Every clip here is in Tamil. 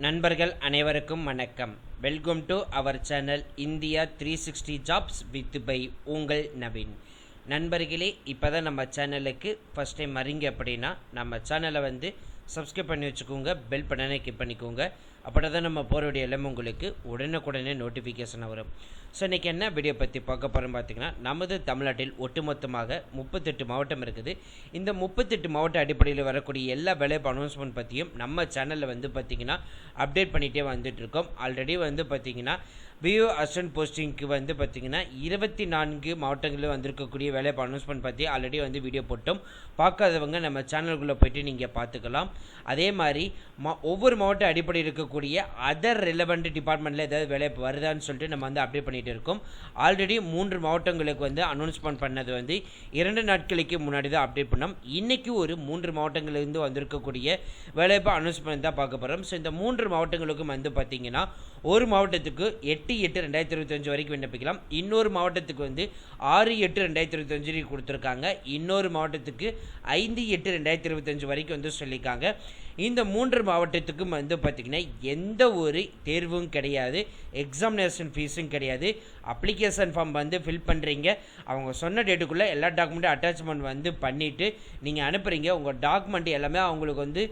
நண்பர்கள் அனைவருக்கும் வணக்கம். Welcome to our channel India 360 jobs with by உங்கள் நவீன். நண்பர்களே, இப்போ தான் நம்ம சேனலுக்கு ஃபஸ்ட் டைம் வரீங்க அப்படின்னா நம்ம சேனலை சப்ஸ்கிரைப் பண்ணி வச்சுக்கோங்க, பெல் பட்டனை கிளிக் பண்ணிக்கோங்க. அப்படி தான் நம்ம போகிறோடைய எல்லாமே உங்களுக்கு உடனுக்குடனே நோட்டிஃபிகேஷன் வரும். ஸோ இன்றைக்கி என்ன வீடியோ பற்றி பார்க்க போகிறோம் பார்த்திங்கன்னா, நமது தமிழ்நாட்டில் ஒட்டுமொத்தமாக 38 மாவட்டம் இருக்குது. இந்த 38 மாவட்ட அடிப்படையில் வரக்கூடிய எல்லா வேலைவாய்ப்பு அனௌன்ஸ்மெண்ட் பற்றியும் நம்ம சேனலில் பார்த்திங்கன்னா அப்டேட் பண்ணிகிட்டே வந்துட்டுருக்கோம். ஆல்ரெடி பார்த்திங்கன்னா விஓ அசிஸ்டன்ட் போஸ்டிங்க்கு பார்த்திங்கன்னா 24 மாவட்டங்களில் வந்திருக்கக்கூடிய வேலைவாய்ப்பு அனௌன்ஸ்மெண்ட் பற்றி ஆல்ரெடி வீடியோ போட்டோம். பார்க்காதவங்க நம்ம சேனலுக்குள்ளே போய்ட்டு நீங்கள் பார்த்துக்கலாம். அதே மாதிரி ஒவ்வொரு மாவட்ட அடிப்படையில் இருக்கக்கூடிய அதர் ரிலவெண்ட் டிபார்ட்மெண்ட்டில் ஏதாவது வேலைவாய்ப்பு வருதான்னு சொல்லிட்டு நம்ம அப்டேட் பண்ணிகிட்டு இருக்கோம். ஆல்ரெடி 3 மாவட்டங்களுக்கு அனௌன்ஸ்மெண்ட் பண்ணது 2 நாட்களுக்கு முன்னாடி தான் அப்டேட் பண்ணோம். இன்றைக்கி ஒரு 3 மாவட்டங்களிலிருந்து வந்திருக்கக்கூடிய வேலைவாய்ப்பு அனௌன்ஸ்மெண்ட் தான் பார்க்க போகிறோம். ஸோ இந்த 3 மாவட்டங்களுக்கும் பார்த்திங்கன்னா ஒரு மாவட்டத்துக்கு 8/8/2025 வரைக்கும் விண்ணப்பிக்கலாம். இன்னொரு மாவட்டத்துக்கு 6/8/2025 கொடுத்துருக்காங்க. இன்னொரு மாவட்டத்துக்கு 5/8/2025 வரைக்கும் சொல்லியிருக்காங்க. இந்த 3 மாவட்டத்துக்கும் பார்த்திங்கன்னா எந்த ஒரு தேர்வும் கிடையாது, எக்ஸாமினேஷன் ஃபீஸும் கிடையாது. அப்ளிகேஷன் ஃபார்ம் ஃபில் பண்ணுறீங்க, அவங்க சொன்ன டேட்டுக்குள்ளே எல்லா டாக்குமெண்ட்டும் அட்டாச்மெண்ட் பண்ணிவிட்டு நீங்கள் அனுப்புகிறீங்க. உங்கள் டாக்குமெண்ட் எல்லாமே அவங்களுக்கு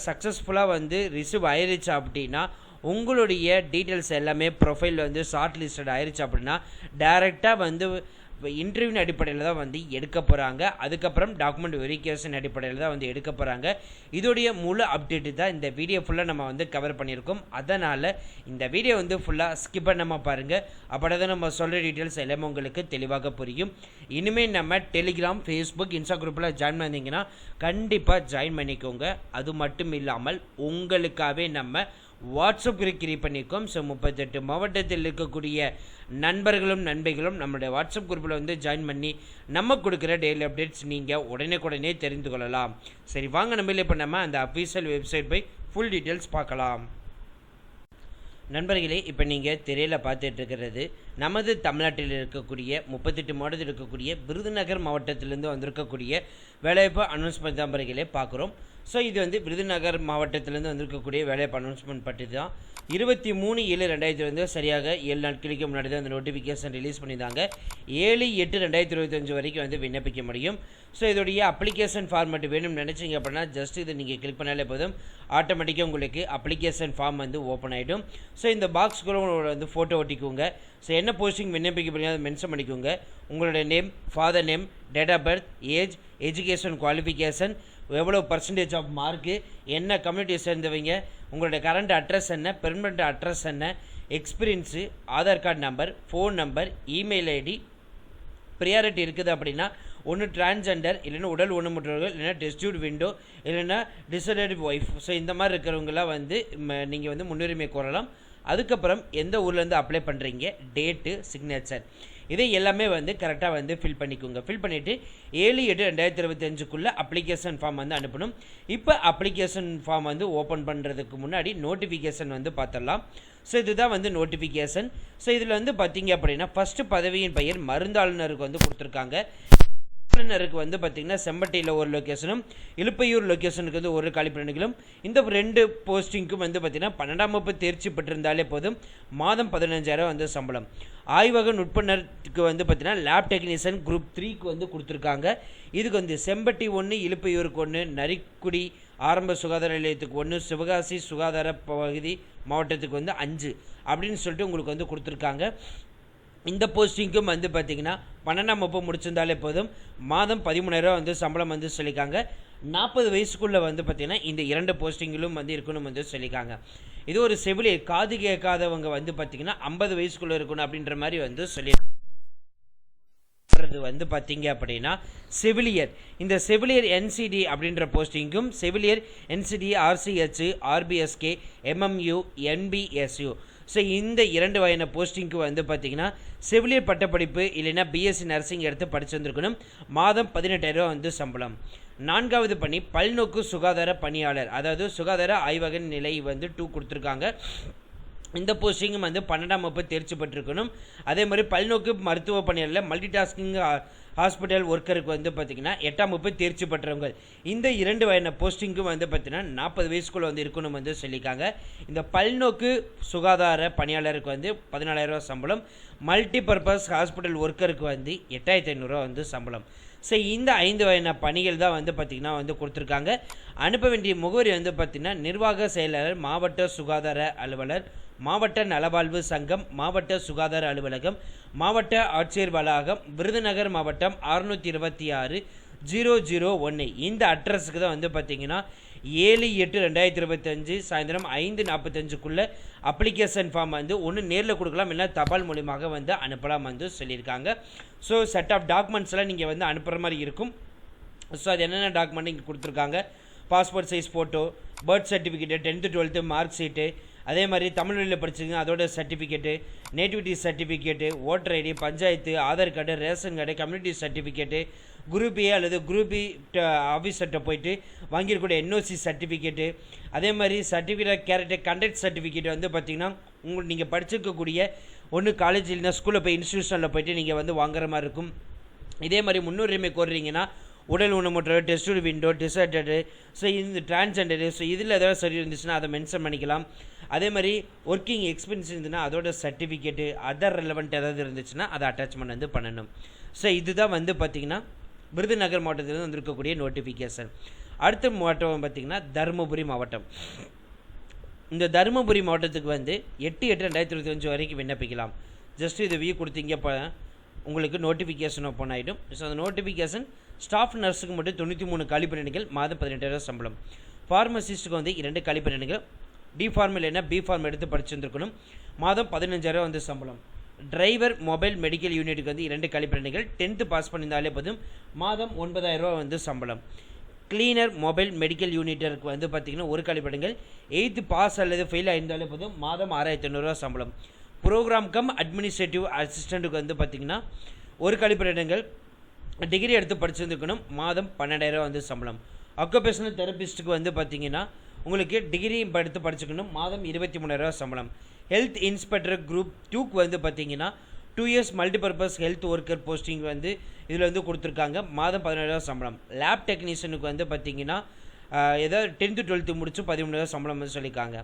சக்ஸஸ்ஃபுல்லாக ரிசீவ் ஆயிடுச்சு அப்படின்னா உங்களுடைய டீட்டெயில்ஸ் எல்லாமே ப்ரொஃபைல் ஷார்ட் லிஸ்டட் ஆயிடுச்சு அப்படின்னா டைரெக்டாக இன்டர்வியூ அடிப்படையில் தான் எடுக்க போகிறாங்க. அதுக்கப்புறம் டாக்குமெண்ட் வெரிஃபிகேஷன் அடிப்படையில் தான் எடுக்க போகிறாங்க. இதோடைய முழு அப்டேட்டு தான் இந்த வீடியோ ஃபுல்லாக நம்ம கவர் பண்ணியிருக்கோம். அதனால் இந்த வீடியோ ஃபுல்லாக ஸ்கிப் பண்ணாமல் பாருங்கள். அப்படி தான் நம்ம சொல்கிற டீட்டெயில்ஸ் எல்லாமே உங்களுக்கு தெளிவாக புரியும். இனிமேல் நம்ம டெலிகிராம், ஃபேஸ்புக், இன்ஸ்டா குரூப்பில் ஜாயின் பண்ணிங்கன்னா கண்டிப்பாக ஜாயின் பண்ணிக்கோங்க. அது மட்டும் இல்லாமல் உங்களுக்காகவே நம்ம வாட்ஸ்அப் குரூப் கிரியேட் பண்ணியிருக்கோம். ஸோ 38 மாவட்டத்தில் இருக்கக்கூடிய நண்பர்களும் நண்பர்களும் நம்மளுடைய வாட்ஸ்அப் குரூப்பில் ஜாயின் பண்ணி நம்ம கொடுக்குற டெய்லி அப்டேட்ஸ் நீங்கள் உடனே தெரிந்து கொள்ளலாம். சரி, வாங்க நம்ம இப்போ நம்ம அந்த அஃபீஷியல் வெப்சைட் போய் ஃபுல் டீட்டெயில்ஸ் பார்க்கலாம். நண்பர்களே, இப்போ நீங்கள் திரையில் பார்த்துட்டு இருக்கிறது நமது தமிழ்நாட்டில் இருக்கக்கூடிய 38 மாவட்டத்தில் இருக்கக்கூடிய விருதுநகர் மாவட்டத்திலேருந்து வந்திருக்கக்கூடிய வேலைவாய்ப்பு அனௌன்ஸ்மெண்ட் நண்பர்களே பார்க்குறோம். ஸோ இது விருதுநகர் மாவட்டத்திலேருந்து வந்திருக்கக்கூடிய வேலைவாய்ப்பு அனௌன்ஸ்மெண்ட் பற்றி தான் 23/7/2020 சரியாக 7 நாட்களுக்கு முன்னாடி தான் அந்த நோட்டிஃபிகேஷன் ரிலீஸ் பண்ணியிருந்தாங்க. 7/8/2025 வரைக்கும் விண்ணப்பிக்க முடியும். ஸோ இதோடைய அப்ளிகேஷன் ஃபார்மேட் வேணும்னு நினச்சிங்க அப்படின்னா ஜஸ்ட் இதை நீங்கள் கிளிக் பண்ணாலே போதும், ஆட்டோமேட்டிக்காக உங்களுக்கு அப்ளிகேஷன் ஃபார்ம் ஓப்பன் ஆகிடும். ஸோ இந்த பாக்ஸ்க்குள்ள உங்களோட ஃபோட்டோ ஒட்டிக்கோங்க. ஸோ என்ன போஸ்டிங் விண்ணப்பிக்க போறீங்க அதை மென்ஷன் பண்ணிக்கோங்க. உங்களுடைய name, father name, date of birth, age, education qualification, எவ்வளோ பர்சன்டேஜ் ஆஃப் மார்க்கு, என்ன கம்யூனிட்டியை சேர்ந்தவங்க, உங்களுடைய கரண்ட் அட்ரஸ் என்ன, பெர்மனண்ட் அட்ரஸ் என்ன, experience, Aadhaar card number, phone number, email ID, priority இருக்குது அப்படின்னா ஒன்று டிரான்ஸ்ஜெண்டர், இல்லைன்னா உடல் ஊனமுற்றவர்கள், இல்லைன்னா டெஸ்டியூட் விண்டோ, இல்லைன்னா டிசேபிள் ஒய்ஃப். ஸோ இந்த மாதிரி இருக்கிறவங்களாம் நீங்கள் முன்னுரிமை கோரலாம். அதுக்கப்புறம் எந்த ஊர்லேருந்து அப்ளை பண்ணுறீங்க, டேட்டு, சிக்னேச்சர், இதை எல்லாமே கரெக்டாக ஃபில் பண்ணிக்கோங்க. ஃபில் பண்ணிவிட்டு 7/8/2025 அப்ளிகேஷன் ஃபார்ம் அனுப்பணும். இப்போ அப்ளிகேஷன் ஃபார்ம் ஓப்பன் பண்ணுறதுக்கு முன்னாடி நோட்டிஃபிகேஷன் பார்த்துடலாம். ஸோ இதுதான் நோட்டிஃபிகேஷன். ஸோ இதில் பார்த்தீங்க அப்படின்னா ஃபஸ்ட்டு பதவியின் பெயர் மருந்தாளுநருக்கு கொடுத்துருக்காங்க. ஆளுநருக்கு பார்த்திங்கன்னா செம்பட்டியில் ஒரு லொக்கேஷனும், இலுப்பையூர் லொக்கேஷனுக்கு ஒரு காலிப்பணிகளும். இந்த 2 போஸ்டிங்க்கும் பார்த்திங்கன்னா 12ஆம் வகுப்பு தேர்ச்சி பெற்றிருந்தாலே போதும். மாதம் 15,000 சம்பளம். ஆய்வக நுட்பனருக்கு பார்த்திங்கன்னா லேப் டெக்னீஷியன் குரூப் 3க்கு கொடுத்துருக்காங்க. இதுக்கு செம்பட்டி 1, இலுப்பையூருக்கு 1, நரிக்குடி ஆரம்ப சுகாதார நிலையத்துக்கு 1, சிவகாசி சுகாதார பகுதி மாவட்டத்துக்கு 5 அப்படின்னு சொல்லிட்டு உங்களுக்கு கொடுத்துருக்காங்க. இந்த போஸ்டிங்க்கும் பார்த்திங்கன்னா 12ஆம் வகுப்பு முடிச்சிருந்தாலே போதும். மாதம் 13,000 சம்பளம் சொல்லியிருக்காங்க. 40 வயசுக்குள்ளே பார்த்திங்கன்னா இந்த 2 போஸ்டிங்கிலும் இருக்கணும் சொல்லியிருக்காங்க. இது ஒரு செவிலியர், காது கேட்காதவங்க பார்த்திங்கன்னா 50 வயசுக்குள்ளே இருக்கணும் அப்படின்ற மாதிரி சொல்லி பார்த்தீங்க அப்படின்னா செவிலியர். இந்த செவிலியர் என்சிடி அப்படின்ற போஸ்டிங்கும், செவிலியர் NCD RCH, RBSK, MMU, NPSU. So இந்த 2 வகையான போஸ்டிங்க்கு பார்த்திங்கன்னா செவிலியர் பட்டப்படிப்பு இல்லைன்னா பிஎஸ்சி நர்சிங் எடுத்து படிச்சு வந்திருக்கணும். மாதம் 18,000 சம்பளம். 4வது பணி பல்நோக்கு சுகாதார பணியாளர், அதாவது சுகாதார ஆய்வக நிலை 2 கொடுத்துருக்காங்க. இந்த போஸ்டிங்கும் வந்து 12ஆம் வகுப்பு தேர்ச்சி பெற்றிருக்கணும். அதே மாதிரி பல்நோக்கு மருத்துவ பணியாளர் மல்டி டாஸ்கிங் ஹாஸ்பிட்டல் ஒர்க்கருக்கு வந்து பார்த்திங்கன்னா 8ஆம் வகுப்பு தேர்ச்சி பெற்றவங்க இந்த 2 வகையான போஸ்டிங்கும் வந்து பார்த்திங்கன்னா 40 வயசுக்குள்ளே வந்து இருக்கணும் வந்து சொல்லியிருக்காங்க. இந்த பல்நோக்கு சுகாதார பணியாளருக்கு வந்து 14,000 சம்பளம், மல்டி பர்பஸ் ஹாஸ்பிட்டல் ஒர்க்கருக்கு வந்து 8,500 வந்து சம்பளம். ஸோ இந்த 5 வகையான பணிகள் தான் வந்து பார்த்திங்கன்னா வந்து கொடுத்துருக்காங்க. அனுப்ப வேண்டிய முகவரி வந்து பார்த்திங்கன்னா நிர்வாக செயலாளர், மாவட்ட சுகாதார அலுவலர், மாவட்ட நலவாழ்வு சங்கம், மாவட்ட சுகாதார அலுவலகம், மாவட்ட ஆட்சியர் வளாகம், விருதுநகர் மாவட்டம் 626-001 இந்த அட்ரஸுக்கு தான் வந்து பார்த்திங்கன்னா 7/8/2025 சாயந்தரம் 5:45க்குள்ளே அப்ளிகேஷன் ஃபார்ம் வந்து ஒன்று நேரில் கொடுக்கலாம், இல்லை தபால் மூலியமாக வந்து அனுப்பலாம் வந்து சொல்லியிருக்காங்க. ஸோ செட் ஆஃப் டாக்குமெண்ட்ஸ்லாம் நீங்கள் வந்து அனுப்புகிற மாதிரி இருக்கும். ஸோ அது என்னென்ன டாக்குமெண்ட் இங்கே கொடுத்துருக்காங்க: passport size photo, birth certificate, 10th 12th mark sheet, அதே மாதிரி தமிழ் வழியில் படிச்சுங்க அதோட certificate, nativity certificate, voter ID, panchayat, Aadhaar card, ration card, community certificate, group A அல்லது குரூப் பி ஆஃபீஸர்கிட்ட போயிட்டு வாங்கியிருக்கூடிய என்ஓசி சர்டிஃபிகேட்டு, அதே மாதிரி சர்டிஃபிகேட் கேரக்டர் கண்டக்ட் சர்டிஃபிகேட் வந்து பார்த்திங்கன்னா நீங்கள் படிச்சிருக்கக்கூடிய ஒன்று காலேஜ் இல்லைனா ஸ்கூலில் போய் இன்ஸ்டியூஷனில் போய்ட்டு நீங்கள் வந்து வாங்குற மாதிரி இருக்கும். இதே மாதிரி முன்னுரிமை கோருறீங்கன்னா உடல் ஊனமுற்றவர், டெஸ்ட் விண்டோ, டிசர்டடு, ஸோ இந்த டிரான்ஸ்ஜெண்டரு, ஸோ இதில் ஏதாவது சரி இருந்துச்சுன்னா அதை மென்ஷன் பண்ணிக்கலாம். அதே மாதிரி ஒர்க்கிங் எக்ஸ்பீரியன்ஸ் இருந்துச்சுன்னா அதோட சர்டிஃபிகேட்டு, அதர் ரெலவெண்ட் ஏதாவது இருந்துச்சுன்னா அதை அட்டாச்மெண்ட் வந்து பண்ணணும். ஸோ இதுதான் வந்து பார்த்திங்கன்னா விருதுநகர் மாவட்டத்திலிருந்து வந்திருக்கக்கூடிய நோட்டிஃபிகேஷன். அடுத்த மாவட்டம் பார்த்திங்கன்னா தருமபுரி மாவட்டம். இந்த தருமபுரி மாவட்டத்துக்கு வந்து 8/8/2025 வரைக்கும் விண்ணப்பிக்கலாம். ஜஸ்ட் இது வியூ கொடுத்தீங்க உங்களுக்கு நோட்டிஃபிகேஷன் ஓப்பன் ஆகிடும். ஸோ அந்த நோட்டிஃபிகேஷன் ஸ்டாஃப் நர்ஸுக்கு மட்டும் 93 காலி பணியிடங்கள், மாதம் 18,000 சம்பளம். ஃபார்மசிஸ்ட்டுக்கு வந்து 2 காலி பணியிடங்கள், டி ஃபார்ம் இல்லைன்னா பி ஃபார்ம் எடுத்து படிச்சுருந்துருக்கணும், மாதம் 15,000 வந்து சம்பளம். டிரைவர் மொபைல் மெடிக்கல் யூனிட்டுக்கு வந்து 2 காலி பணியிடங்கள், 10th பாஸ் பண்ணியிருந்தாலே போதும், மாதம் 9,000 வந்து சம்பளம். கிளீனர் மொபைல் மெடிக்கல் யூனிட்டருக்கு வந்து பார்த்திங்கன்னா 1 காலி பணியிடங்கள், 8th பாஸ் அல்லது ஃபெயில் ஆயிருந்தாலே போதும், மாதம் 6,500 சம்பளம். ப்ரோக்ராம் கம் அட்மினிஸ்ட்ரேட்டிவ் அசிஸ்டண்ட்டுக்கு வந்து பார்த்திங்கன்னா 1 காலி பணியிடங்கள், டிகிரி எடுத்து படிச்சிருந்துக்கணும், மாதம் 12,000 வந்து சம்பளம். ஆக்குபேஷனல் தெரபிஸ்ட்டுக்கு வந்து பார்த்திங்கன்னா உங்களுக்கு டிகிரி எடுத்து படிச்சுக்கணும், மாதம் 23,000 சம்பளம். ஹெல்த் இன்ஸ்பெக்டர் குரூப் 2க்கு வந்து பார்த்திங்கன்னா 2 years multipurpose health worker posting வந்து இதில் வந்து கொடுத்துருக்காங்க, மாதம் 17,000 சம்பளம். லேப் டெக்னீஷியனுக்கு வந்து பார்த்திங்கன்னா ஏதாவது 10th 12th முடிச்சு 13,000 சம்பளம் வந்து சொல்லியிருக்காங்க.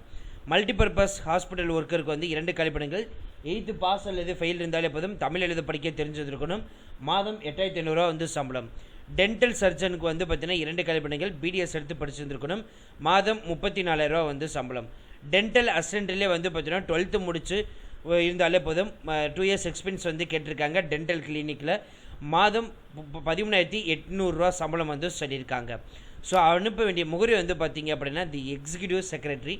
மல்டிபர்பஸ் ஹாஸ்பிட்டல் ஒர்க்கருக்கு வந்து 2 கழிப்பிடங்கள், 8th பாஸ் அல்லது ஃபெயில் இருந்தாலே போதும், தமிழ் எழுத படிக்க தெரிஞ்சிருக்கணும், மாதம் 8,500 வந்து சம்பளம். டென்டல் சர்ஜனுக்கு வந்து பார்த்தீங்கன்னா 2 கழிப்பிடங்கள், பிடிஎஸ் எடுத்து படிச்சிருந்துருக்கணும், மாதம் 34,000 வந்து சம்பளம். டென்டல் அசிஸ்டண்ட்லேயே வந்து பார்த்தீங்கன்னா 12th முடிச்சு இருந்தாலே போதும், 2 years எக்ஸ்பீரியன்ஸ் வந்து கேட்டிருக்காங்க டென்டல் கிளினிக்கில், மாதம் 13,800 சம்பளம் வந்து சொல்லியிருக்காங்க. ஸோ அனுப்ப வேண்டிய முகவரி வந்து பார்த்தீங்க அப்படின்னா தி executive secretary,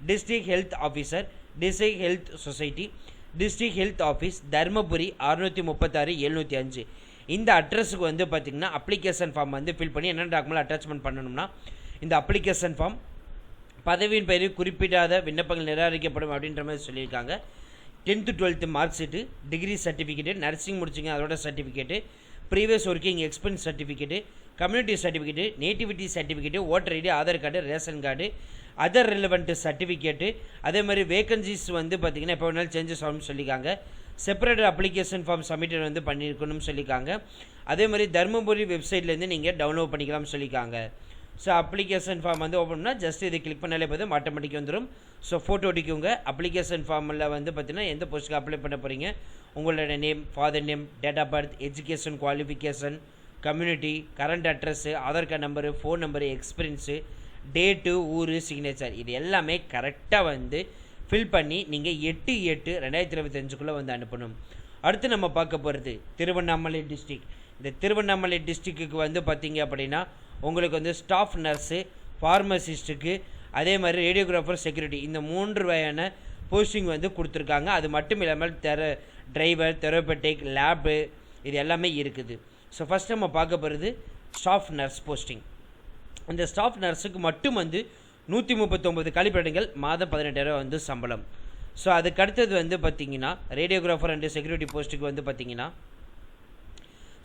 district health officer, district health society, district health office, Dharmapuri 636-705 இந்த அட்ரஸுக்கு வந்து பார்த்திங்கன்னா அப்ளிகேஷன் ஃபார்ம் வந்து ஃபில் பண்ணி என்னென்ன டாக்குமெண்ட் அட்டாச்மெண்ட் பண்ணணும்னா, இந்த அப்ளிகேஷன் ஃபார்ம், பதவியின் பெயரில் குறிப்பிடாத விண்ணப்பங்கள் நிராகரிக்கப்படும் அப்படின்ற மாதிரி சொல்லியிருக்காங்க. 10th 12th mark sheet, degree certificate, nursing முடிச்சிங்க அதோட certificate, previous working experience certificate, community certificate, nativity certificate, voter ID, Aadhaar card, ration card, other relevant certificate, அதே மாதிரி வேகன்சிஸ் வந்து பார்த்திங்கன்னா எப்போ வேணாலும் சேஞ்சஸ் ஆகும்னு சொல்லியிருக்காங்க. செப்பரேட் அப்ளிகேஷன் ஃபார்ம் சப்மிட் வந்து பண்ணியிருக்கணும்னு சொல்லியிருக்காங்க. அதே மாதிரி தருமபுரி வெப்சைட்லேருந்து நீங்கள் டவுன்லோட் பண்ணிக்கலாம்னு சொல்லியிருக்காங்க. ஸோ அப்ளிகேஷன் ஃபார்ம் வந்து ஓப்பன் பண்ணால் ஜஸ்ட் இதை கிளிக் பண்ணாலே போதும், ஆட்டோமேட்டிக்காக வந்துடும். So photo ஒட்டிக்கோங்க. அப்ளிகேஷன் ஃபார்மில் வந்து பார்த்தீங்கன்னா எந்த போஸ்ட்டுக்கு அப்ளை பண்ண போகிறீங்க, உங்களோட name, father name, date of birth, education qualification, community, current address, Aadhaar card number, phone number, experience, date, ஊர், சிக்னேச்சர், இது எல்லாமே கரெக்டாக வந்து ஃபில் பண்ணி நீங்கள் 8/8/2025 வந்து அனுப்பணும். அடுத்து நம்ம பார்க்க போகிறது திருவண்ணாமலை டிஸ்ட்ரிக். இந்த திருவண்ணாமலை டிஸ்ட்ரிக்ட்டுக்கு வந்து பார்த்திங்க அப்படின்னா உங்களுக்கு வந்து ஸ்டாஃப் நர்ஸு, ஃபார்மசிஸ்ட்டுக்கு, அதே மாதிரி ரேடியோகிராஃபர், செக்யூரிட்டி, இந்த 3 வகையான போஸ்டிங் வந்து கொடுத்துருக்காங்க. அது மட்டும் இல்லாமல் டிரைவர், தெரபெட்டிக், லேபு, இது எல்லாமே இருக்குது. ஸோ ஃபஸ்ட் நம்ம பார்க்க போகிறது ஸ்டாஃப் நர்ஸ் போஸ்டிங். இந்த ஸ்டாஃப் நர்ஸுக்கு மட்டும் வந்து 139 கழிப்பிடங்கள், மாதம் 18,000 வந்து சம்பளம். ஸோ அதுக்கு அடுத்தது வந்து பார்த்திங்கன்னா ரேடியோகிராஃபர் அண்ட் செக்யூரிட்டி போஸ்ட்டுக்கு வந்து பார்த்திங்கன்னா,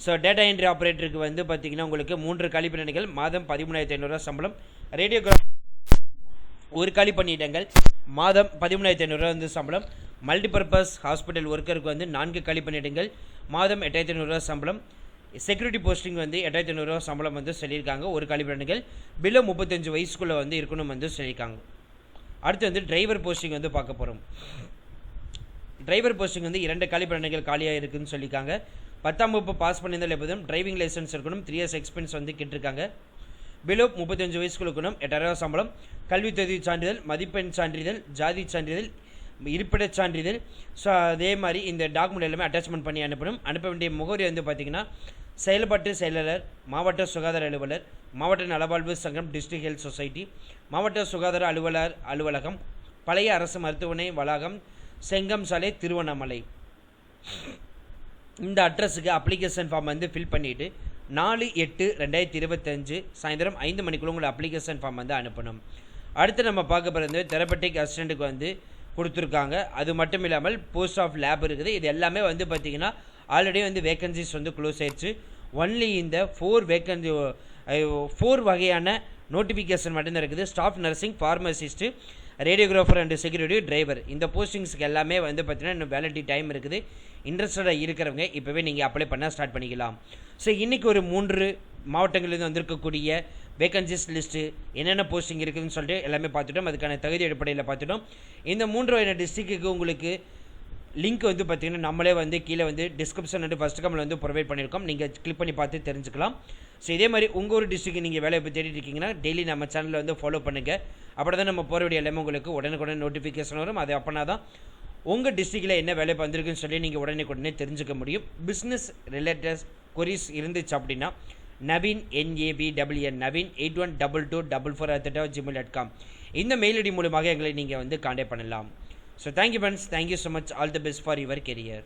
ஸோ டேட்டா என்ட்ரி ஆப்ரேட்டருக்கு வந்து பார்த்திங்கன்னா உங்களுக்கு 3 கழிப்பிடங்கள், மாதம் 13,500 சம்பளம். ஒரு காலி பணியிடங்கள் மாதம் 13,500 வந்து சம்பளம். மல்டிபர்பஸ் ஹாஸ்பிட்டல் ஒர்க்கருக்கு வந்து 4 காலி பணியிடங்கள் மாதம் 8,500 சம்பளம். செக்யூரிட்டி போஸ்டிங் வந்து 8,500 சம்பளம் வந்து சொல்லியிருக்காங்க. ஒரு காலி பணியிடங்கள் பிலோ 35 வயசுக்குள்ளே வந்து இருக்கணும் வந்து சொல்லியிருக்காங்க. அடுத்து வந்து டிரைவர் போஸ்டிங் வந்து பார்க்க போகிறோம். டிரைவர் போஸ்டிங் வந்து 2 காலி பணியிடங்கள் காலியாக இருக்குதுன்னு சொல்லியிருக்காங்க. 10ஆம் வகுப்பு பாஸ் பண்ணியிருந்தால் எப்போதும் டிரைவிங் லைசன்ஸ் இருக்கணும். 3 years எக்ஸ்பீரியன்ஸ் வந்து கேட்டிருக்காங்க. பிலோ 35 வயசுக்குள்ள இருக்கணும். 8,000 சம்பளம். கல்வி தகுதி சான்றிதழ், மதிப்பெண் சான்றிதழ், ஜாதி சான்றிதழ், இருப்பிடச் சான்றிதழ். ஸோ அதே மாதிரி இந்த டாக்குமெண்ட் எல்லாமே அட்டாச்மெண்ட் பண்ணி அனுப்பணும். அனுப்ப வேண்டிய முகவரி வந்து பார்த்திங்கன்னா செயல்பாட்டு செயலாளர், மாவட்ட சுகாதார அலுவலர், மாவட்ட நலவாழ்வு சங்கம், டிஸ்ட்ரிக்ட் ஹெல்த் சொசைட்டி, மாவட்ட சுகாதார அலுவலர் அலுவலகம், பழைய அரசு மருத்துவமனை வளாகம், செங்கம் சாலை, திருவண்ணாமலை. இந்த அட்ரஸுக்கு அப்ளிகேஷன் ஃபார்ம் வந்து ஃபில் பண்ணிவிட்டு 4/8/2025 சாயந்தரம் 5 மணிக்குள்ள உங்களோட அப்ளிகேஷன் ஃபார்ம் வந்து அனுப்பணும். அடுத்து நம்ம பார்க்க போகிறது தெரபட்டிக் அசிஸ்டண்ட்டுக்கு வந்து கொடுத்துருக்காங்க. அது மட்டும் இல்லாமல் போஸ்ட் ஆஃப் லேப் இருக்குது. இது எல்லாமே வந்து பார்த்திங்கன்னா ஆல்ரெடி வந்து வேக்கன்சிஸ் வந்து க்ளோஸ் ஆயிடுச்சு. ஒன்லி இந்த 4 வகையான நோட்டிஃபிகேஷன் மட்டும்தான் இருக்குது. Staff nursing, pharmacist, radiographer and security, driver. இந்த போஸ்டிங்ஸுக்கு எல்லாமே வந்து பார்த்திங்கன்னா இன்னும் வேலிடிட்டி டைம் இருக்குது. இன்ட்ரெஸ்டடாக இருக்கிறவங்க இப்போவே நீங்கள் அப்ளை பண்ண ஸ்டார்ட் பண்ணிக்கலாம். ஸோ இன்றைக்கி ஒரு 3 மாவட்டங்களிலிருந்து வந்திருக்கக்கூடிய வேகன்சிஸ் லிஸ்ட்டு என்னென்ன போஸ்டிங் இருக்குதுன்னு சொல்லிட்டு எல்லாமே பார்த்துட்டோம். அதுக்கான தகுதி அடிப்படையில் பார்த்துட்டோம். இந்த 3 வகையான டிஸ்ட்ரிக்ட்டுக்கு உங்களுக்கு லிங்க் வந்து பார்த்திங்கன்னா நம்மளே வந்து கீழே வந்து டிஸ்கிரிப்ஷன் வந்து ஃபஸ்ட் கமெண்ட்ல வந்து ப்ரொவைட் பண்ணியிருக்கோம். நீங்கள் கிளிக் பண்ணி பார்த்து தெரிஞ்சுக்கலாம். ஸோ இதே மாதிரி உங்கள் ஒரு டிஸ்ட்ரிக்ட் நீங்கள் வேலையை போய் தேடிட்டு இருக்கீங்கன்னா டெய்லி நம்ம சேனலில் வந்து ஃபாலோ பண்ணுங்கள். அப்படி தான் நம்ம போகிற வீடியோ எல்லாமே உங்களுக்கு உடனுக்குடன் நோட்டிஃபிகேஷன் வரும். அது அப்போனா தான் உங்கள் டிஸ்ட்ரிக்டில் என்ன வேலை வந்திருக்குன்னு சொல்லி நீங்கள் உடனே தெரிஞ்சுக்க முடியும். பிஸ்னஸ் ரிலேட்டட் கொரிஸ் இருந்துச்சு அப்படின்னா நவீன் NAVN நவீன் 812244@gmail.com இந்த மெயில் ஐடி மூலமாக எங்களை நீங்கள் வந்து காண்டாக்ட் பண்ணலாம். So thank you friends, thank you so much. All the best for your career.